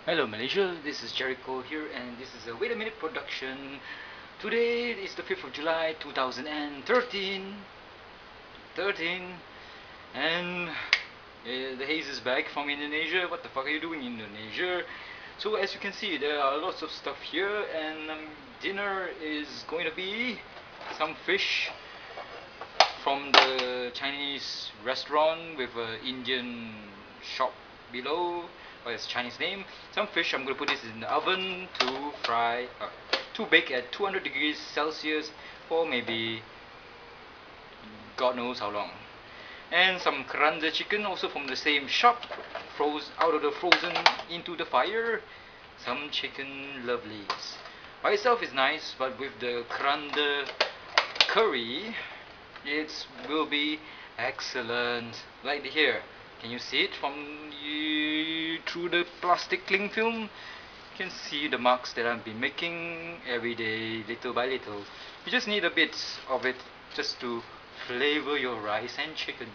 Hello Malaysia, this is Gerryko here and this is a Wait a Minute production. Today is the 5th of July 2013 and the haze is back from Indonesia. What the fuck are you doing in Indonesia? So as you can see, there are lots of stuff here and dinner is going to be some fish from the Chinese restaurant with an Indian shop below, or its Chinese name. Some fish, I'm going to put this in the oven to fry, to bake at 200 degrees Celsius for maybe God knows how long. And some keranda chicken also from the same shop, froze out of the frozen into the fire. Some chicken lovelies. By itself is nice, but with the keranda curry, it will be excellent. Like here, can you see it from through the plastic cling film? You can see the marks that I've been making every day, little by little. You just need a bit of it just to flavor your rice and chicken.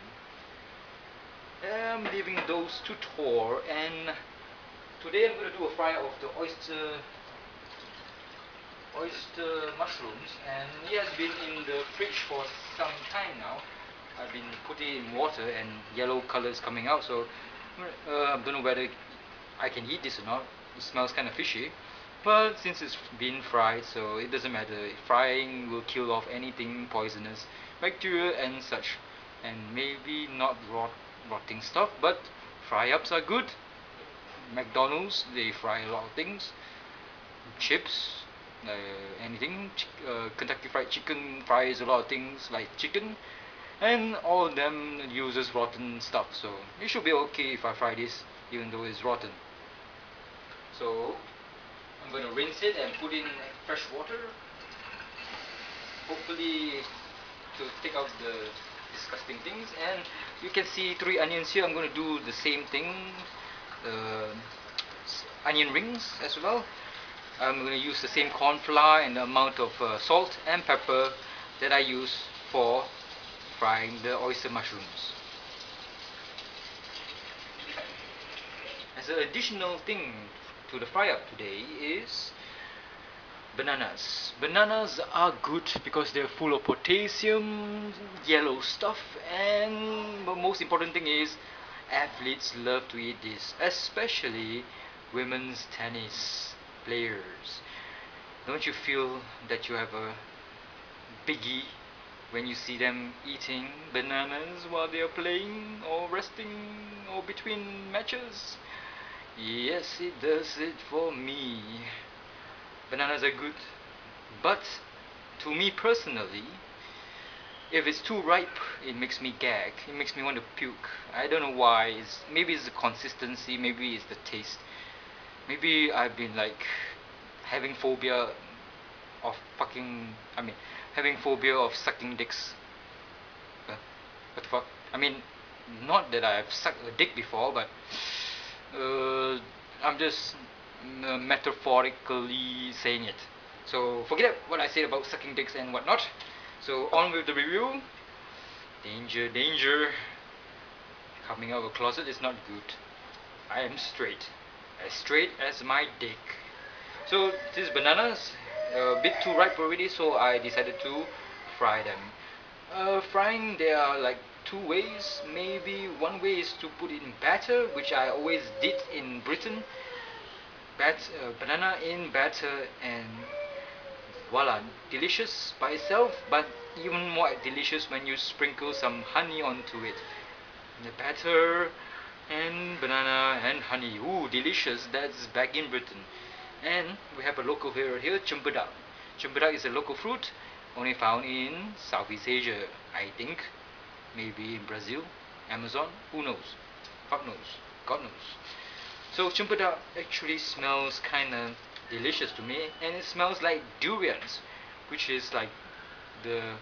I'm leaving those to thaw, and today I'm going to do a fry of the oyster mushrooms, and it has been in the fridge for some time now. I've been putting it in water and yellow colors coming out, so I don't know whether I can eat this or not. It smells kind of fishy, but since it's been fried, so it doesn't matter. Frying will kill off anything poisonous, bacteria and such, and maybe not rotting stuff, but fry-ups are good. McDonald's, they fry a lot of things, chips, anything. Kentucky Fried Chicken fries a lot of things like chicken, and all of them uses rotten stuff, so it should be okay if I fry this even though it's rotten. So I'm going to rinse it and put in fresh water, hopefully to take out the disgusting things. And you can see 3 onions here. I'm going to do the same thing, onion rings as well. I'm going to use the same corn flour and the amount of salt and pepper that I use for frying the oyster mushrooms. As an additional thing to the fry up today is bananas. Bananas are good because they're full of potassium, yellow stuff, and the most important thing is athletes love to eat this, especially women's tennis players. Don't you feel that you have a biggie when you see them eating bananas while they are playing or resting or between matches? Yes, it does it for me. Bananas are good, but to me personally, if it's too ripe, it makes me gag. It makes me want to puke. I don't know why. Maybe it's the consistency, maybe it's the taste. Maybe I've been like having phobia of having phobia of sucking dicks. What the fuck? I mean, not that I've sucked a dick before, but I'm just metaphorically saying it. So forget what I said about sucking dicks and whatnot. So on with the review. Danger, danger. Coming out of a closet is not good. I am straight. As straight as my dick. So these bananas, a bit too ripe already, so I decided to fry them. Frying, there are like 2 ways. Maybe one way is to put it in batter, which I always did in Britain. Banana in batter, and voila, delicious by itself, but even more delicious when you sprinkle some honey onto it. The batter and banana and honey, ooh, delicious. That's back in Britain. And we have a local here, Cempedak. Cempedak is a local fruit only found in Southeast Asia, I think. Maybe in Brazil, Amazon, who knows? Fuck knows, God knows. So Cempedak actually smells kinda delicious to me, and it smells like durians, which is like the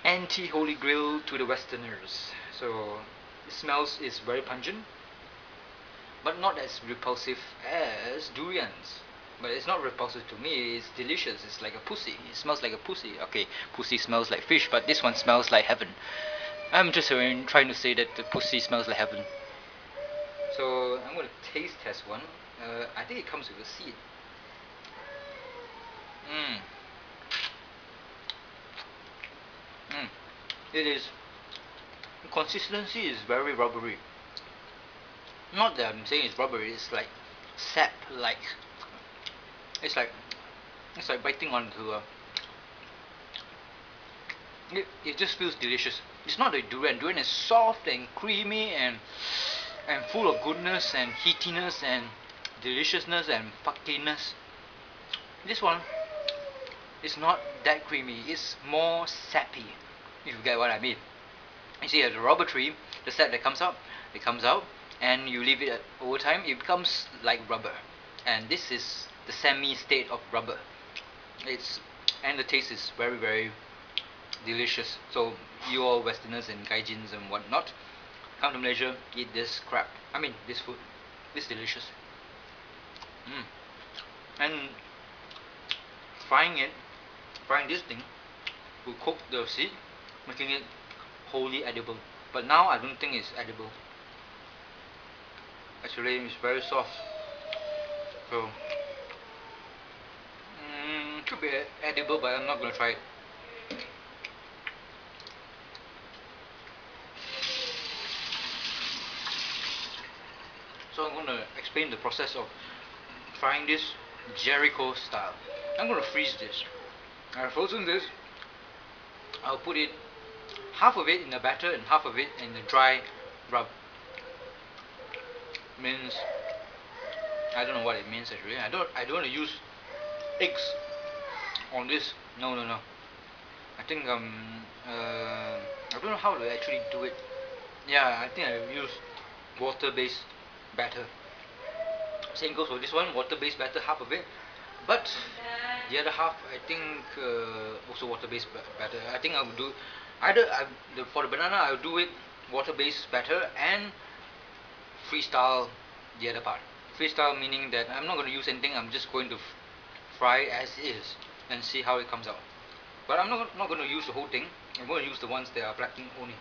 anti-holy grail to the Westerners. So the smells is very pungent, but not as repulsive as durians. But it's not repulsive to me, it's delicious. It's like a pussy. It smells like a pussy. Okay, pussy smells like fish, but this one smells like heaven. I'm just trying to say that the pussy smells like heaven. So I'm going to taste test one. I think it comes with a seed. Mm. Mm. It is. Consistency is very rubbery. Not that I'm saying it's rubbery. It's like sap. Like it's like it's like biting onto a. It just feels delicious. It's not like durian. Durian is soft and creamy and full of goodness and heatiness and deliciousness and fuckiness. This one is not that creamy. It's more sappy. If you get what I mean. You see, the rubber tree, the sap that comes out, it comes out, and you leave it over time, it becomes like rubber. And this is the semi-state of rubber. It's and the taste is very very delicious. So you all Westerners and gaijins and whatnot, come to Malaysia, eat this crap. I mean this food. It's delicious. Mm. And frying it, frying this thing, will cook the seed, making it wholly edible. But now I don't think it's edible. Actually, it's very soft. So should be edible, but I'm not gonna try it. So I'm going to explain the process of frying this Gerryko style. I'm going to freeze this. I've frozen this. I'll put it half of it in the batter and half of it in the dry rub. Means I don't know what it means actually. I don't want to use eggs on this. No. I think I don't know how to actually do it. Yeah, I think I use water-based batter. Same goes for this one, water-based batter, half of it. But the other half, I think also water-based batter. I think I would do either for the banana, I'll do it water-based batter and freestyle the other part. Freestyle meaning that I'm not going to use anything. I'm just going to fry it as is and see how it comes out. But I'm not going to use the whole thing. I'm going to use the ones that are blackened only.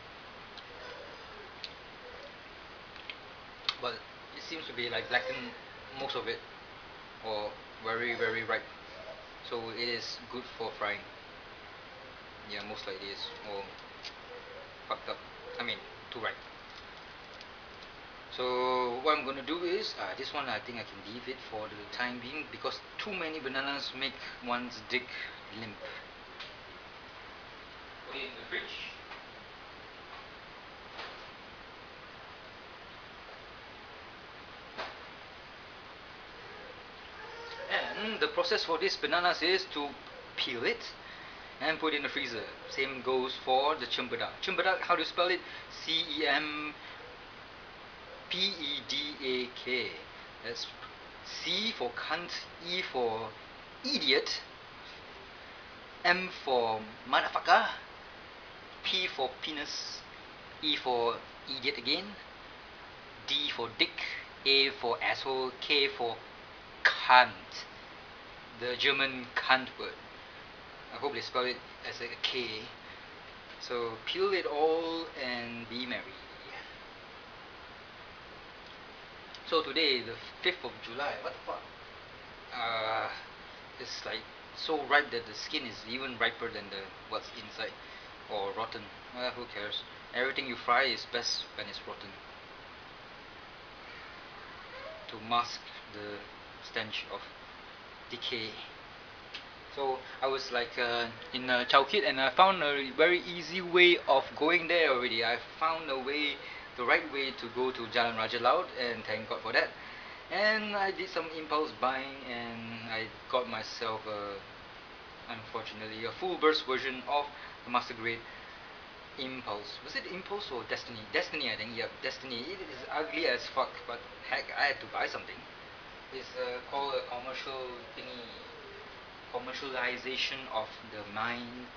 But it seems to be like blackened most of it, or very very ripe. So it is good for frying. Yeah, most likely it is, or fucked up. I mean, too ripe. So what I'm gonna do is this one I think I can leave it for the time being because too many bananas make one's dick limp. Put it in the fridge. And the process for this bananas is to peel it and put it in the freezer. Same goes for the Cempedak. Cempedak, how do you spell it? Cempedak. That's C for cunt, E for idiot, M for motherfucker, P for penis, E for idiot again, D for dick, A for asshole, K for cunt. The German cunt word. I hope they spell it as a K. So peel it all and be merry. So today, the 5th of July, what the fuck? It's like so ripe that the skin is even riper than the what's inside, or rotten. Well, who cares? Everything you fry is best when it's rotten, to mask the stench of decay. So I was like in Chowkit, and I found a very easy way of going there already. I found a way, the right way to go to Jalan Raja Laut, and thank God for that. And I did some impulse buying, and I got myself unfortunately a full burst version of the master grade Impulse. Was it Impulse or Destiny? Destiny, I think. Yep, Destiny. It is ugly as fuck, but heck, I had to buy something. It's called a commercial thingy, commercialization of the mind,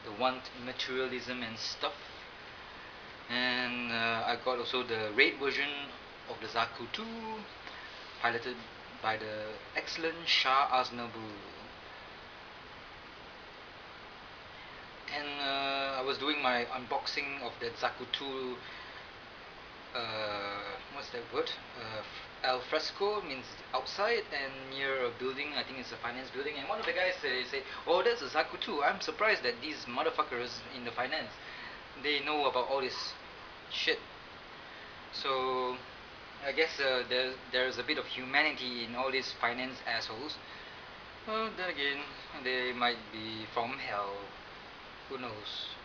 the want materialism and stuff. And I got also the raid version of the Zaku 2, piloted by the excellent Shah Aznavour. And I was doing my unboxing of the Zaku 2 what's that word? Al fresco means outside, and near a building. I think it's a finance building. And one of the guys say, "Oh, that's a Zaku too." I'm surprised that these motherfuckers in the finance, they know about all this shit. So I guess there's a bit of humanity in all these finance assholes. Well, then again, they might be from hell. Who knows?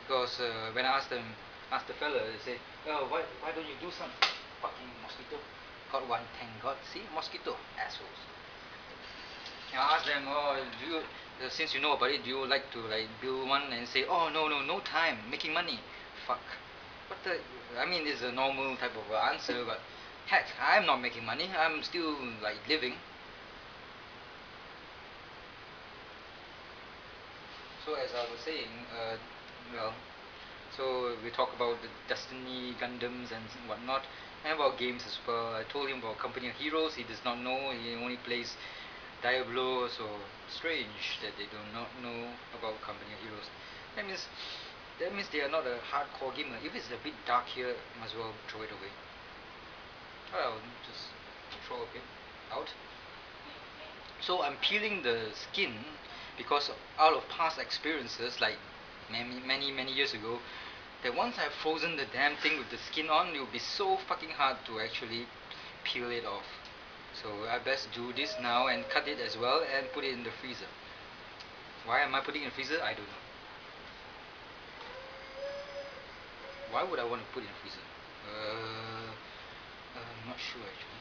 Because when I asked the fella, they say, "Oh, why don't you do some fucking mosquito?" Got one, thank God. See, mosquito assholes. And I asked them, "Oh, do you, since you know about it, do you like to like build one?" And say, "Oh, no time, making money." Fuck. What the? I mean, it's a normal type of answer, but heck, I'm not making money. I'm still like living. So as I was saying, well, so we talk about the Destiny Gundams and whatnot, and about games as well. I told him about Company of Heroes. He does not know. He only plays Diablo. So strange that they do not know about Company of Heroes. That means that means they are not a hardcore gamer. If it's a bit dark here, might as well throw it away. Well, just throw it out. So I'm peeling the skin because out of past experiences, like many years ago, that once I've frozen the damn thing with the skin on, it will be so fucking hard to actually peel it off. So I best do this now and cut it as well and put it in the freezer. Why am I putting it in the freezer? I don't know. Why would I want to put it in the freezer? I'm not sure actually.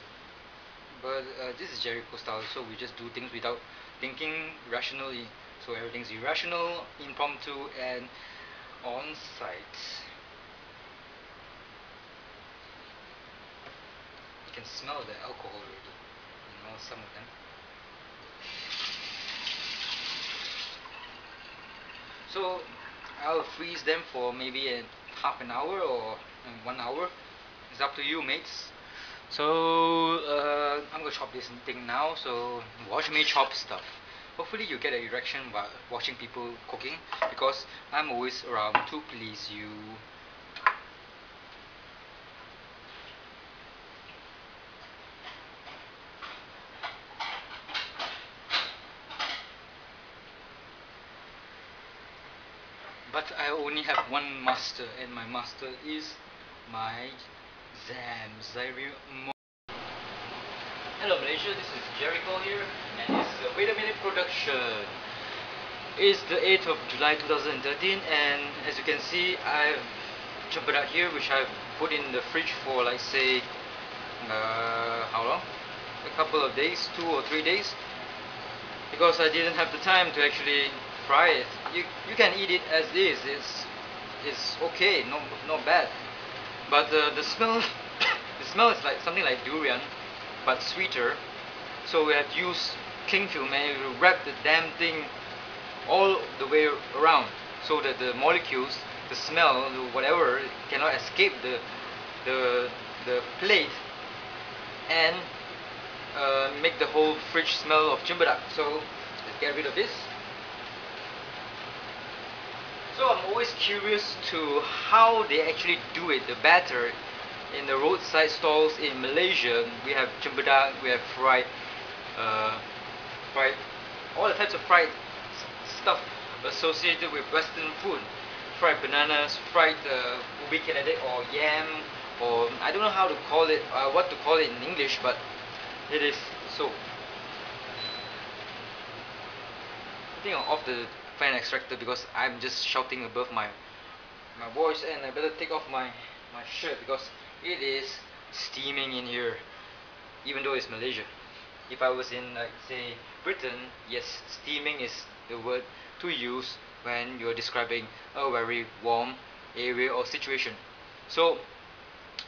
But this is Gerryko style, so we just do things without thinking rationally. So everything's irrational, impromptu, and on site. You can smell the alcohol already, some of them. So I'll freeze them for maybe a half an hour or 1 hour. It's up to you, mates. So I'm gonna chop this thing now. So watch me chop stuff. Hopefully you get an erection while watching people cooking, because I'm always around to please you. But I only have one master, and my master is my Zaire. Hello Malaysia, this is Gerryko here, and this is a Wait a Minute production. It's the 8th of July 2013, and as you can see, I've Cempedak here, which I've put in the fridge for like say, how long? A couple of days, 2 or 3 days, because I didn't have the time to actually fry it. You can eat it as is. It's okay, not bad. But the smell, the smell is like something like durian, but sweeter. So we have to use cling film and we wrap the damn thing all the way around, so that the molecules, the smell, whatever, cannot escape the plate and make the whole fridge smell of Cempedak. So let's get rid of this. So I'm always curious to how they actually do it, the batter in the roadside stalls in Malaysia. We have Cempedak, we have fried, all the types of fried stuff associated with Western food. Fried bananas, fried ubi Canada or yam, or I don't know how to call it, what to call it in English, but it is so. I think I'm off the fan extractor because I'm just shouting above my voice, and I better take off my shirt because it is steaming in here, even though it's Malaysia. If I was in like say Britain, yes, steaming is the word to use when you're describing a very warm area or situation. So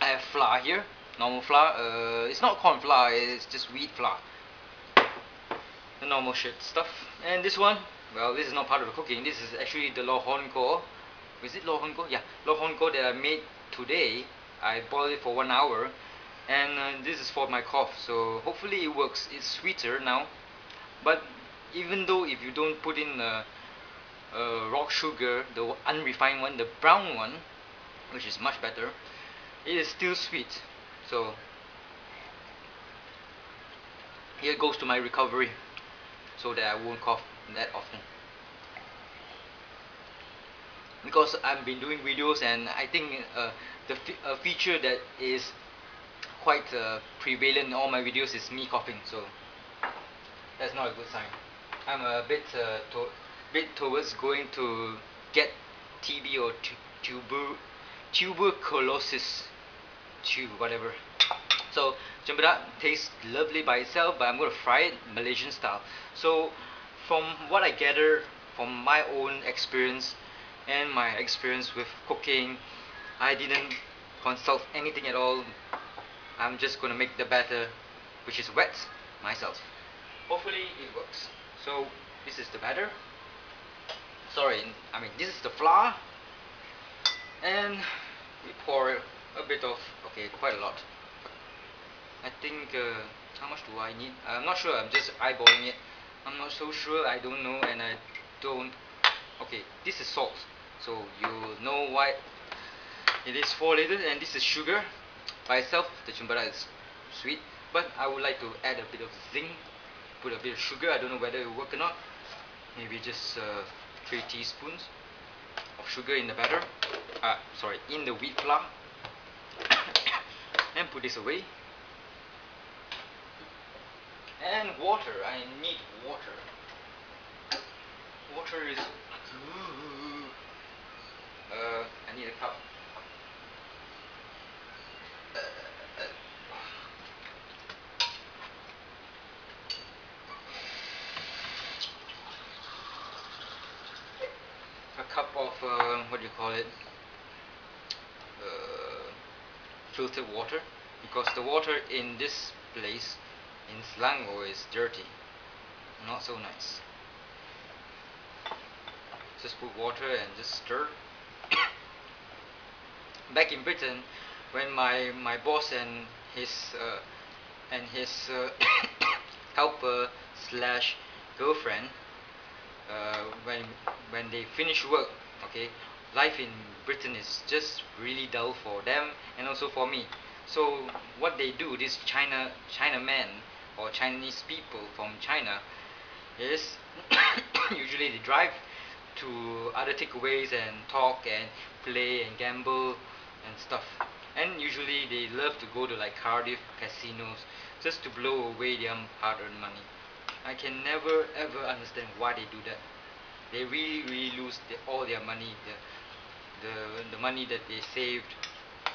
I have flour here, normal flour. It's not corn flour, it's just wheat flour, the normal shit stuff. And this one, well, this is not part of the cooking. This is actually the lohon ko. Is it lohon ko? Yeah, lohon ko that I made today. I boiled it for 1 hour, and this is for my cough. So hopefully it works. It's sweeter now, but even though if you don't put in rock sugar, the unrefined one, the brown one, which is much better, it is still sweet. So here goes to my recovery, so that I won't cough that often. Because I've been doing videos, and I think a feature that is quite prevalent in all my videos is me coughing. So that's not a good sign. I'm a bit towards going to get TB or tuberculosis, whatever. So Cempedak tastes lovely by itself, but I'm going to fry it Malaysian style. So from what I gather from my own experience and my experience with cooking, I didn't consult anything at all. I'm just going to make the batter, which is wet, myself. Hopefully it works. So this is the batter. Sorry, I mean this is the flour, and we pour a bit of, okay, quite a lot. I think how much do I need? I'm not sure. I'm just eyeballing it. I'm not so sure. I don't know, and I don't. Okay, this is salt, so you know why it is 4 liters, and this is sugar. By itself, the cempedak is sweet, but I would like to add a bit of zing, put a bit of sugar. I don't know whether it will work or not. Maybe just 3 teaspoons of sugar in the batter. Sorry, in the wheat flour, and put this away. And water. I need water. Water is good. I need a cup. A cup of what do you call it? Filtered water, because the water in this place in Selangor is dirty, not so nice. Just put water and just stir. Back in Britain, when my boss and his helper slash girlfriend, when they finish work, okay, life in Britain is just really dull for them and also for me. So what they do, this Chinaman or Chinese people from China, is usually they drive to other takeaways and talk and play and gamble and stuff. And usually they love to go to like Cardiff casinos just to blow away their hard-earned money. I can never ever understand why they do that. They really lose all their money, the money that they saved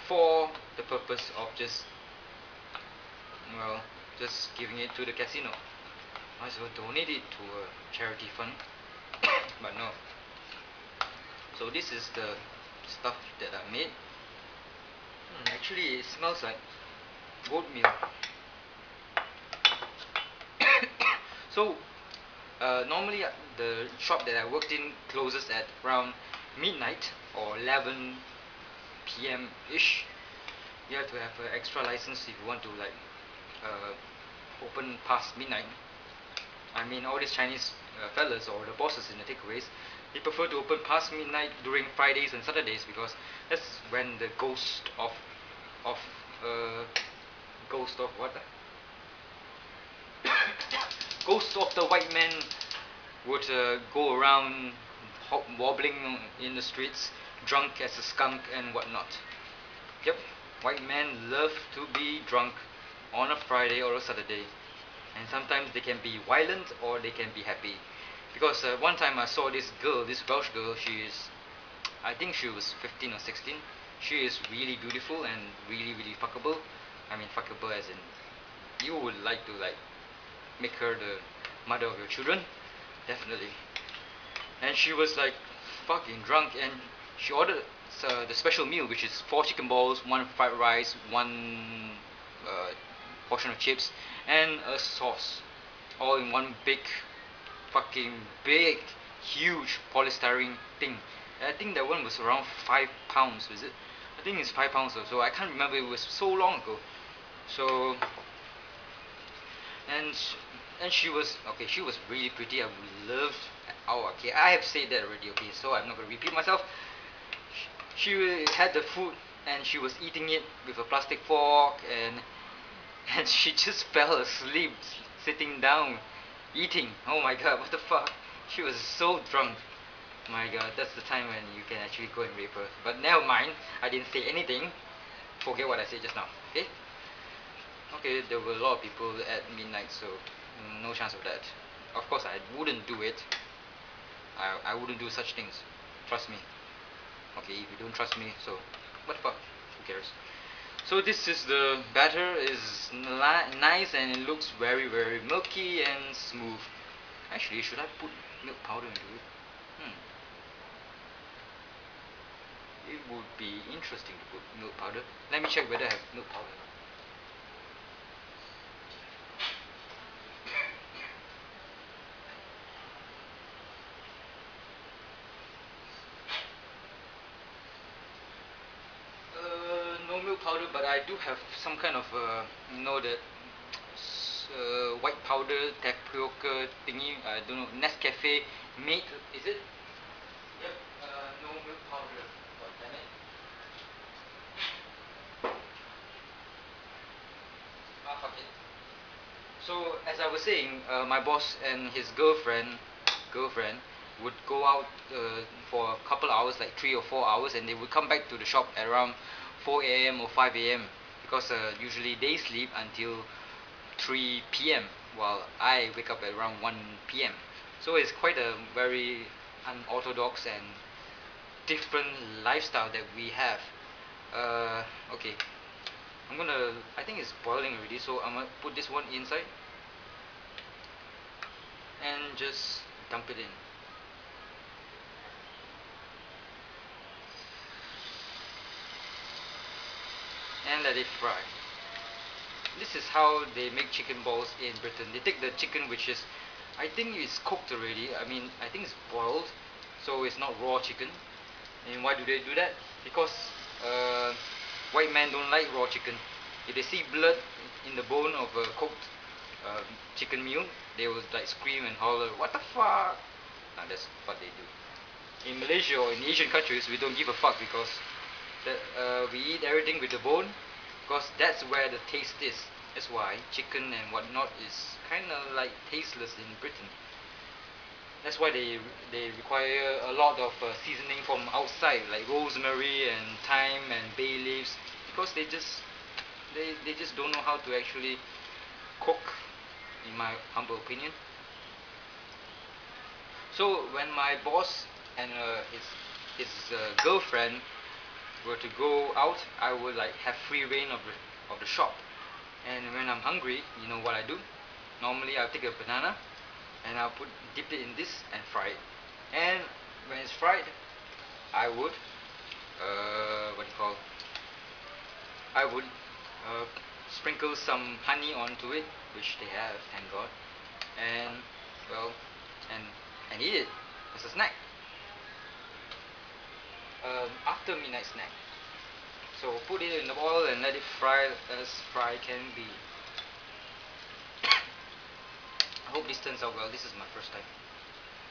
for the purpose of just, well, just giving it to the casino. Might as well donate it to a charity fund. But no. So this is the stuff that I made. Actually, it smells like oatmeal. So normally the shop that I worked in closes at around midnight or 11 p.m. ish. You have to have an extra license if you want to like open past midnight. I mean, all these Chinese fellas or the bosses in the takeaways, they prefer to open past midnight during Fridays and Saturdays, because that's when the ghost of what? Ghost of the white man would go around wobbling in the streets, drunk as a skunk and whatnot. Yep, white men love to be drunk on a Friday or a Saturday, and sometimes they can be violent or they can be happy. Because one time I saw this girl, this Welsh girl. I think she was 15 or 16. She is really beautiful and really fuckable. I mean fuckable as in you would like to like make her the mother of your children, definitely. And she was like fucking drunk, and she ordered the special meal, which is 4 chicken balls, 1 fried rice, 1 portion of chips, and a sauce, all in one fucking big, huge polystyrene thing. And I think that one was around £5, was it? I think it's £5 or so. I can't remember. It was so long ago. So and she was okay. She was really pretty. I loved. Oh, okay. I have said that already. Okay, so I'm not gonna repeat myself. She had the food and she was eating it with a plastic fork, and she just fell asleep sitting down eating. Oh my god, what the fuck? She was so drunk. My god, that's the time when you can actually go and rape her. But never mind, I didn't say anything. Forget what I said just now, okay? Okay, there were a lot of people at midnight, so no chance of that. Of course, I wouldn't do it. I wouldn't do such things. Trust me. Okay, if you don't trust me, so what the fuck? Who cares? So this is the batter is nice and it looks very milky and smooth. Actually, should I put milk powder into it? It would be interesting to put milk powder. Let me check whether I have milk powder. No milk powder, but I do have some kind of that white powder tapioca thingy. I don't know, Nescafe made, is it? Yep. No milk powder. God damn it. Ah, fuck it. So as I was saying, my boss and his girlfriend would go out for a couple hours, like 3 or 4 hours, and they would come back to the shop at around 4 a.m. or 5 a.m. because usually they sleep until 3 p.m. while I wake up at around 1 p.m. So it's quite a very unorthodox and different lifestyle that we have. Okay, I think it's boiling already, so I'm gonna put this one inside and just dump it in. And let it fry. This is how they make chicken balls in Britain. They take the chicken which is, I think it's cooked already. I think it's boiled, so it's not raw chicken. And why do they do that? Because white men don't like raw chicken. If they see blood in the bone of a cooked chicken meal, they will like scream and holler, "What the fuck?" That's what they do. In Malaysia or in Asian countries, we don't give a fuck because we eat everything with the bone, because that's where the taste is. That's why chicken and whatnot is kind of like tasteless in Britain. That's why they require a lot of seasoning from outside, like rosemary and thyme and bay leaves, because they just don't know how to actually cook, in my humble opinion. So when my boss and his girlfriend were to go out, I would like have free reign of the shop. And when I'm hungry, you know what I do? Normally I'll take a banana and I'll dip it in this and fry it. And when it's fried, I would what do you call? I would sprinkle some honey onto it, which they have, thank God. And well, and eat it as a snack. After midnight snack. So put it in the oil and let it fry as fry can be. I hope this turns out well. This is my first time.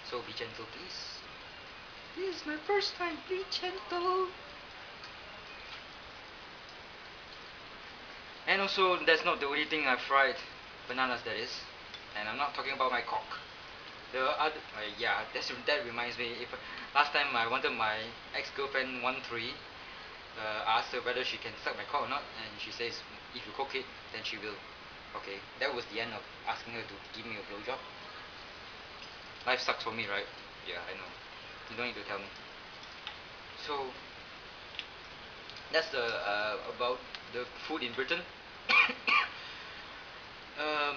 So be gentle, please. This is my first time. Be gentle. And also, that's not the only thing I fried. Bananas, that is. And I'm not talking about my cock. The other, yeah, that reminds me. If last time I wanted my ex-girlfriend 1-3, asked her whether she can suck my cock or not, and she says if you cook it, then she will. Okay, that was the end of asking her to give me a blowjob. Life sucks for me, right? Yeah, I know. You don't need to tell me. So that's the about the food in Britain.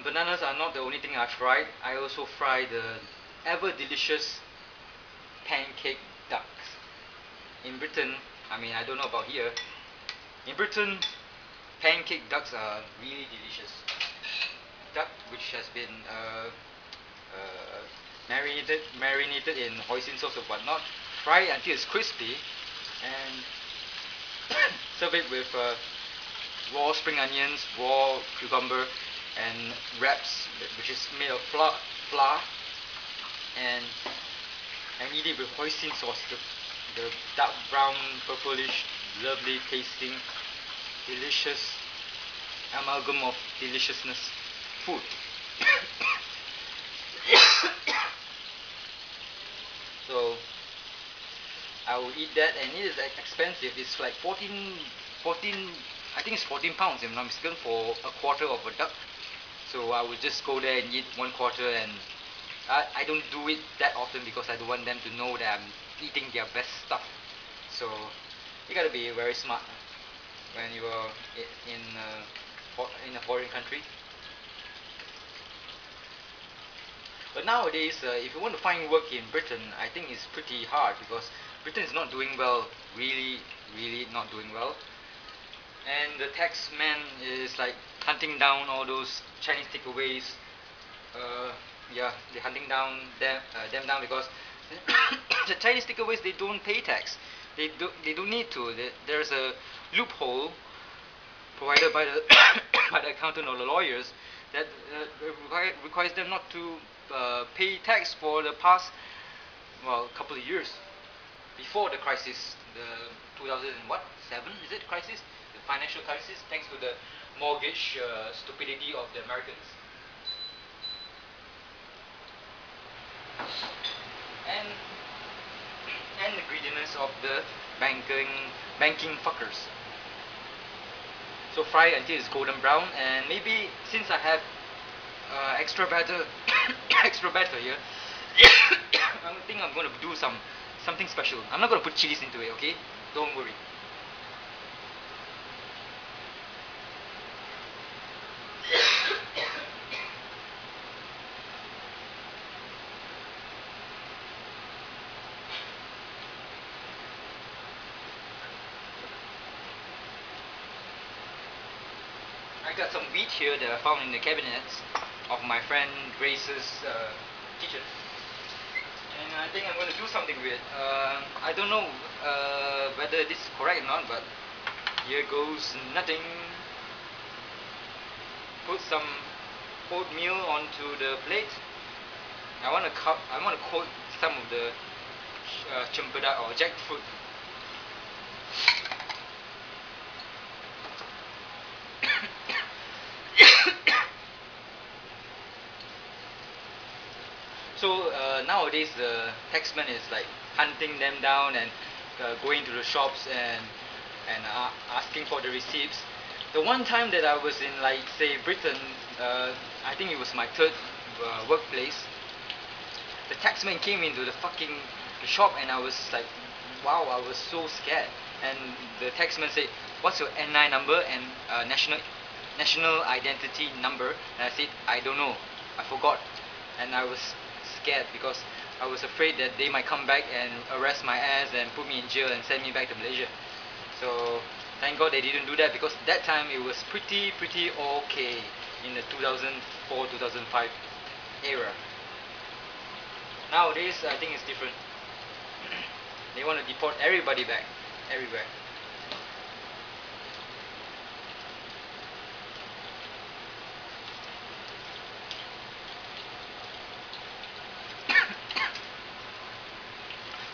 Bananas are not the only thing I fried. I also fried the ever delicious pancake ducks. In Britain, I don't know about here. In Britain, pancake ducks are really delicious. Duck which has been marinated in hoisin sauce or whatnot, fry it until it's crispy, and serve it with raw spring onions, raw cucumber, and wraps which is made of flour, and eat it with hoisin sauce, the dark brown purplish lovely tasting, delicious amalgam of deliciousness food. So I will eat that, and it is expensive. It's like 14, I think it's 14 pounds if I'm not mistaken, for a quarter of a duck. So I would just go there and eat one quarter, and I don't do it that often because I don't want them to know that I'm eating their best stuff. So you gotta be very smart when you are in a foreign country. But nowadays, if you want to find work in Britain, I think it's pretty hard because Britain is not doing well, really, really not doing well. And the taxman is like hunting down all those Chinese takeaways. Yeah, they're hunting down them down because the Chinese takeaways, they don't pay tax. They don't need to. There's a loophole provided by the by the accountant or the lawyers that requires them not to pay tax for the past, well, couple of years before the crisis, the 2007, is it crisis, the financial crisis, thanks to the mortgage stupidity of the Americans. and and the greediness of the banking fuckers. So fry until it's golden brown, and maybe since I have extra batter extra batter here, I think I'm gonna do something special. I'm not gonna put chilies into it, okay? Don't worry. I got some wheat here that I found in the cabinets of my friend Grace's kitchen, and I think I'm going to do something with it. I don't know whether this is correct or not, but here goes nothing. Put some oatmeal onto the plate. I want to coat some of the Cempedak or jackfruit. So nowadays the taxman is like hunting them down and going to the shops and asking for the receipts. The one time that I was in, like, say, Britain, I think it was my third workplace. The taxman came into the shop, and I was like, wow, I was so scared. And the taxman said, "What's your NI number and national identity number?" And I said, "I don't know, I forgot." And I was scared because I was afraid that they might come back and arrest my ass and put me in jail and send me back to Malaysia. So thank God they didn't do that, because that time it was pretty okay in the 2004-2005 era. Nowadays I think it's different. They want to deport everybody back, everywhere.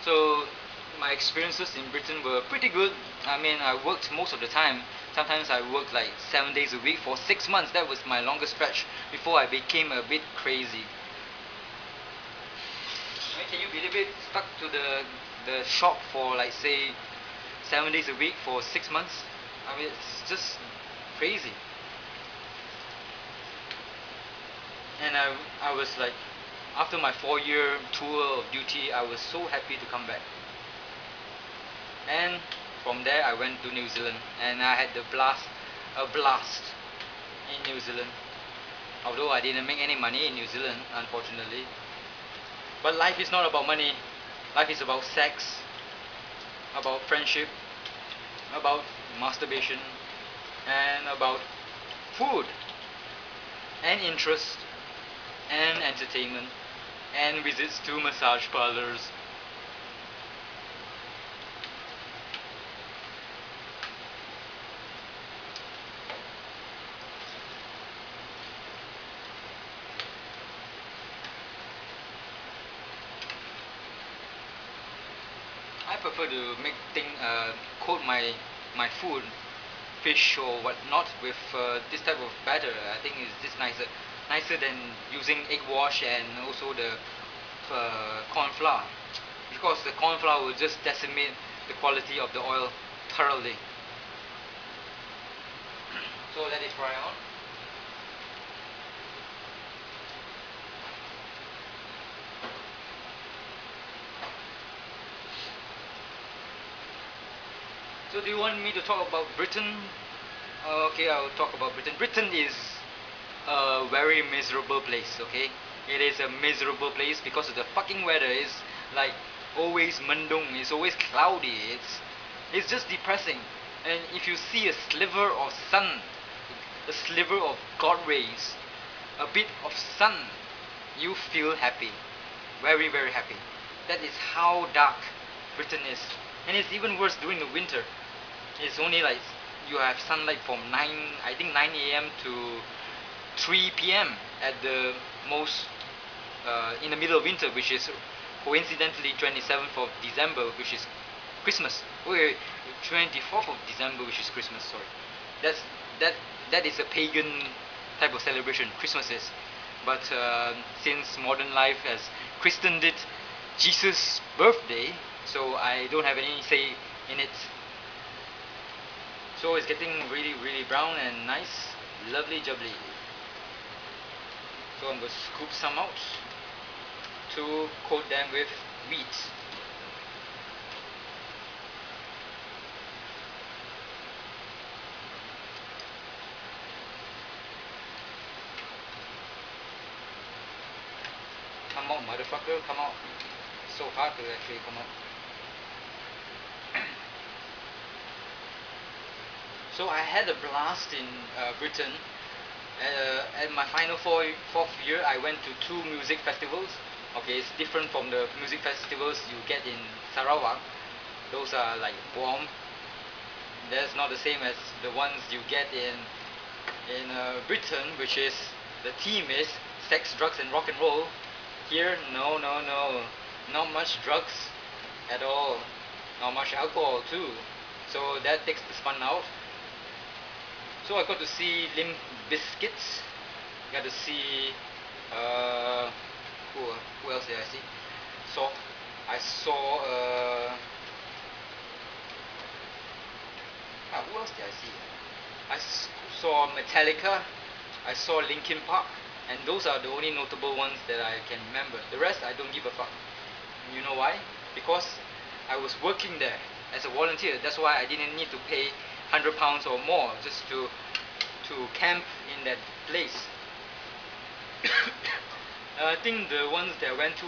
So my experiences in Britain were pretty good. I mean, I worked most of the time. Sometimes I worked like 7 days a week for 6 months. That was my longest stretch before I became a bit crazy. I mean, can you believe it? Stuck to the shop for, like, say, 7 days a week for 6 months. I mean, it's just crazy. And I was like, after my 4-year tour of duty, I was so happy to come back. And from there I went to New Zealand, and I had a blast in New Zealand. Although I didn't make any money in New Zealand, unfortunately. But life is not about money. Life is about sex, about friendship, about masturbation, and about food, and interest, and entertainment, and visits to massage parlors. I prefer to coat my my food, fish or whatnot, with this type of batter. I think is this nicer than using egg wash and also the corn flour, because the corn flour will just decimate the quality of the oil thoroughly. So let it fry on. So do you want me to talk about Britain? Okay, I'll talk about Britain. Britain is a very miserable place, okay? It is a miserable place because of the fucking weather. It's like always mendung, it's always cloudy, it's just depressing. And if you see a sliver of sun, a sliver of God rays, a bit of sun, you feel happy. Very, very happy. That is how dark Britain is. And it's even worse during the winter. It's only like you have sunlight from 9, I think 9 a.m. to 3 p.m. at the most, in the middle of winter, which is coincidentally 27th of December, which is Christmas. Wait, 24th of December, which is Christmas. Sorry, that's that is a pagan type of celebration. Christmas is, but since modern life has christened it Jesus' birthday, so I don't have any say in it. So it's getting really, really brown and nice, lovely jubbly. So I'm going to scoop some out to coat them with wheat. Come out, motherfucker, come out. It's so hard to actually come out. So I had a blast in Britain. At my final fourth year, I went to 2 music festivals. Okay, it's different from the music festivals you get in Sarawak. Those are like bomb. That's not the same as the ones you get in Britain, which is the theme is sex, drugs, and rock and roll. Here, no, not much drugs at all, not much alcohol too. So that takes the fun out. So I got to see Limp Biscuits. Got to see who else did I see? So I saw who else did I see? I saw Metallica. I saw Linkin Park, and those are the only notable ones that I can remember. The rest I don't give a fuck. You know why? Because I was working there as a volunteer. That's why I didn't need to pay £100 or more just to camp in that place. I think the ones that I went to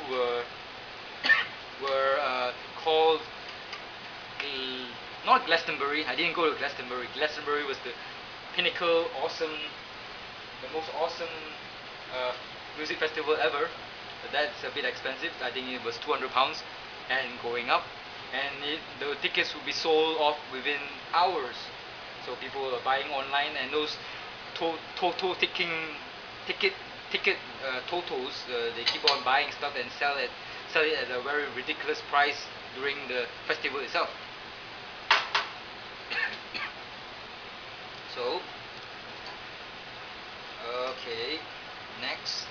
were called not Glastonbury. I didn't go to Glastonbury. Glastonbury was the pinnacle, the most awesome music festival ever. But that's a bit expensive. I think it was £200 and going up, and the tickets would be sold off within hours. So people are buying online, and those total ticket totals, they keep on buying stuff and sell it at a very ridiculous price during the festival itself. So okay, next.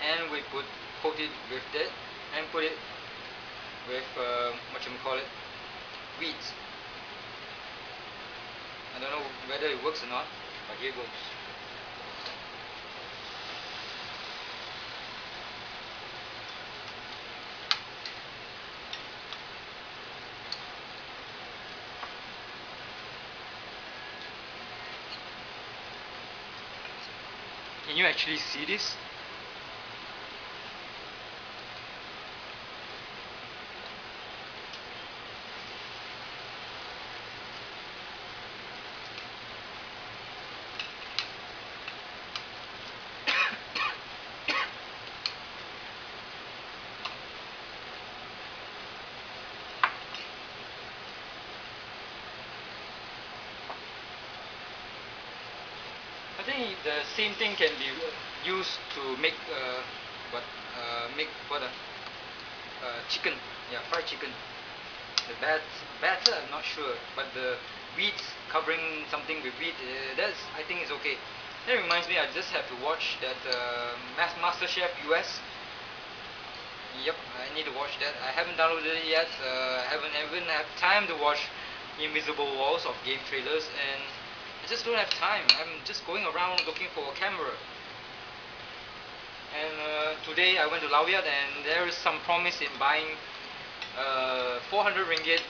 And we coat it with that, and put it with wheat. I don't know whether it works or not, but here goes. Can you actually see this? I think the same thing can be used to make make what chicken, yeah, fried chicken. The batter, I'm not sure, but the wheat, covering something with wheat, that's, I think, is okay. That reminds me, I just have to watch that MasterChef US. Yep, I need to watch that. I haven't downloaded it yet. I haven't even had time to watch Invisible Walls of game trailers, and I just don't have time. I'm just going around looking for a camera. And today I went to Laoyat, and there is some promise in buying 400 ringgit,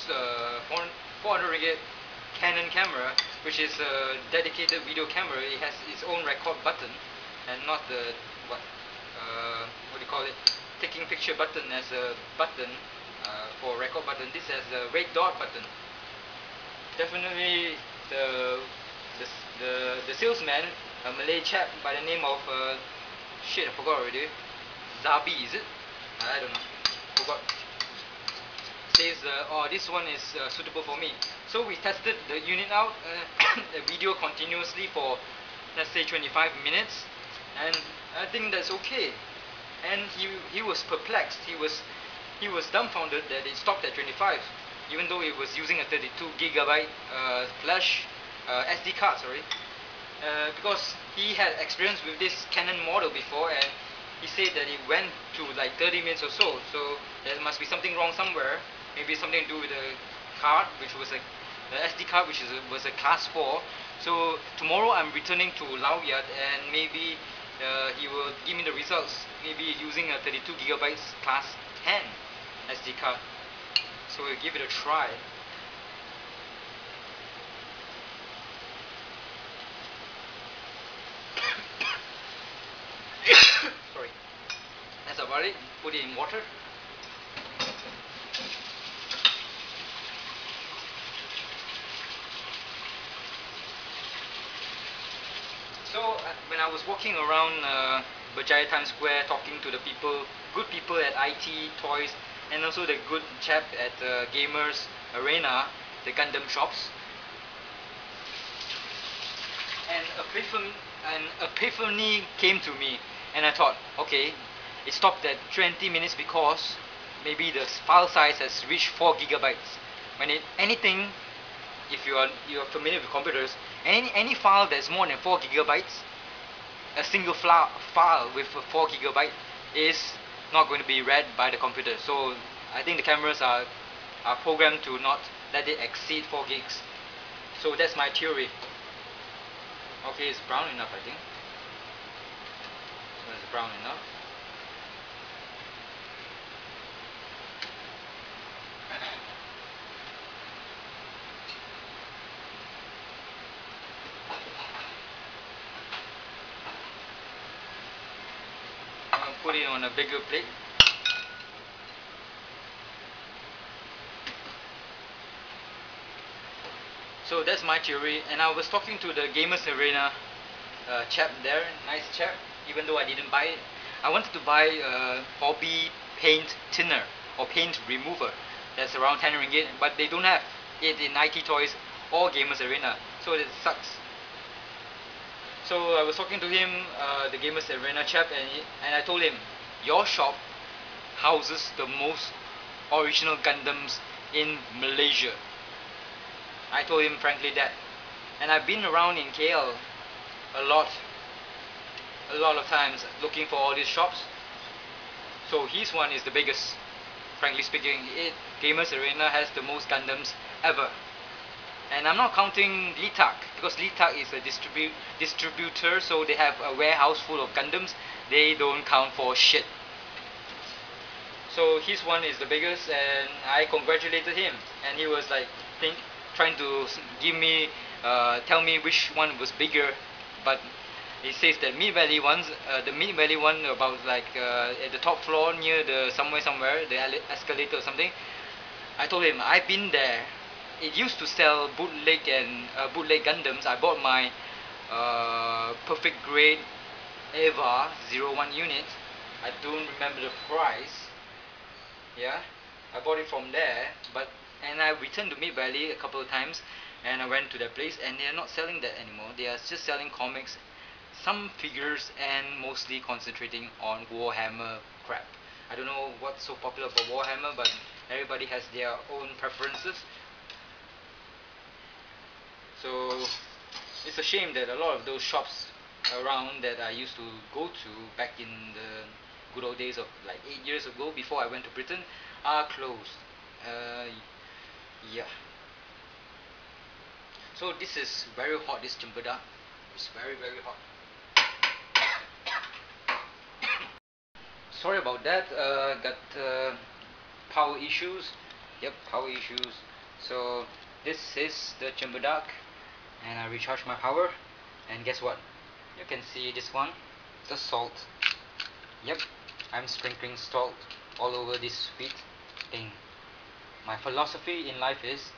400 ringgit Canon camera, which is a dedicated video camera. It has its own record button, and not the what do you call it, taking picture button as a button for record button. This has a red dot button. Definitely the salesman, a Malay chap by the name of shit, I forgot already. Zabi, is it? I don't know. Forgot. Says oh, this one is suitable for me. So we tested the unit out, the video continuously for, let's say, 25 minutes, and I think that's okay. And he was perplexed. He was dumbfounded that it stopped at 25, even though it was using a 32 gigabyte flash SD card. Sorry, because he had experience with this Canon model before, and he said that it went to like 30 minutes or so. So there must be something wrong somewhere. Maybe something to do with the card, which was the SD card, which was a class 4. So tomorrow I'm returning to Laoyat, and maybe he will give me the results. Maybe using a 32 gigabytes class 10 SD card. So we'll give it a try. Sorry. That's about it. Put it in water. So when I was walking around Berjaya Times Square, talking to the people, good people at IT Toys, and also the good chap at Gamers Arena, the Gundam shops, an epiphany came to me, and I thought, okay, it stopped at 20 minutes because maybe the file size has reached 4 gigabytes. When anything, if you are familiar with computers, any file that's more than 4 gigabytes, a single file with 4 gigabyte is not going to be read by the computer. So I think the cameras are programmed to not let it exceed 4 gigs. So that's my theory. Okay, it's brown enough, I think. So it's brown enough. Put it on a bigger plate. So that's my theory, and I was talking to the Gamers Arena chap there, nice chap, even though I didn't buy it. I wanted to buy a hobby paint thinner or paint remover that's around 10 ringgit, but they don't have it in IT Toys or Gamers Arena, so it sucks. So I was talking to him, the Gamers Arena chap, and I told him, your shop houses the most original Gundams in Malaysia. I told him frankly that. And I've been around in KL a lot of times looking for all these shops. So his one is the biggest, frankly speaking. Gamers Arena has the most Gundams ever. And I'm not counting Litak, because Litak is a distributor, so they have a warehouse full of Gundams. They don't count for shit. So his one is the biggest, and I congratulated him, and he was like trying to give me, tell me which one was bigger, but he says that Mid Valley ones, the Mid Valley one about like at the top floor near the somewhere the escalator or something. I told him I've been there. It used to sell bootleg bootleg Gundams. I bought my perfect grade Eva 01 unit. I don't remember the price. Yeah, I bought it from there, and I returned to Mid Valley a couple of times, and I went to that place, and they are not selling that anymore. They are just selling comics, some figures and mostly concentrating on Warhammer crap. I don't know what's so popular about Warhammer, but everybody has their own preferences. So it's a shame that a lot of those shops around that I used to go to back in the good old days of like 8 years ago before I went to Britain are closed. Yeah. So this is very hot, this Cempedak. It's very hot. Sorry about that, got power issues. Yep, power issues. So this is the Cempedak, and I recharge my power, and guess what? You can see this one, the salt. Yep, I'm sprinkling salt all over this sweet thing. My philosophy in life is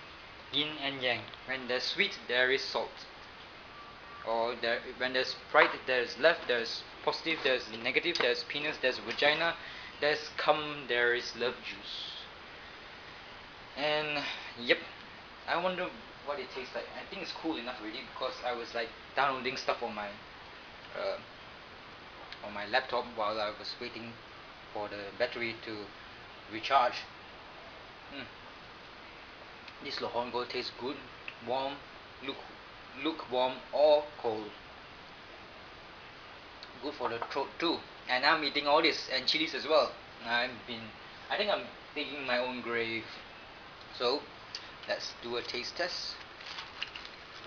yin and yang. When there's sweet, there is salt. Or when there's right, there's left, there's positive, there's negative, there's penis, there's vagina, there's cum, there is love juice. And yep, I wonder what it tastes like. I think it's cool enough already because I was like downloading stuff on my laptop while I was waiting for the battery to recharge. This lohongo tastes good, warm, lukewarm or cold. Good for the throat too. And I'm eating all this and chilies as well. I think I'm digging my own grave. So let's do a taste test.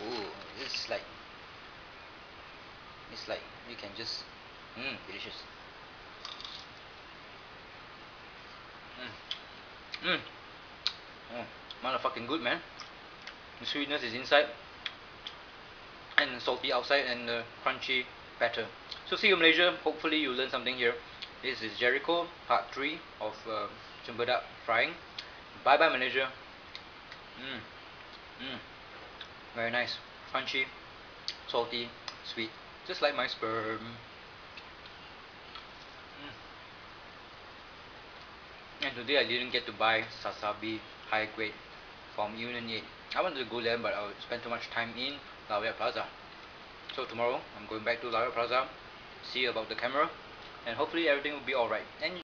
Ooh, it's like you can just delicious. Oh, motherfucking good, man. The sweetness is inside and salty outside and crunchy batter. So see you Malaysia. Hopefully you learn something here. This is Gerryko part 3 of Cempedak frying. Bye bye Malaysia. Very nice, crunchy, salty, sweet, just like my sperm. And today I didn't get to buy Sasabi high grade from Union 8. I wanted to go there, but I would spend too much time in Laoya Plaza. So tomorrow I'm going back to Laoya Plaza, see about the camera, and hopefully everything will be alright. And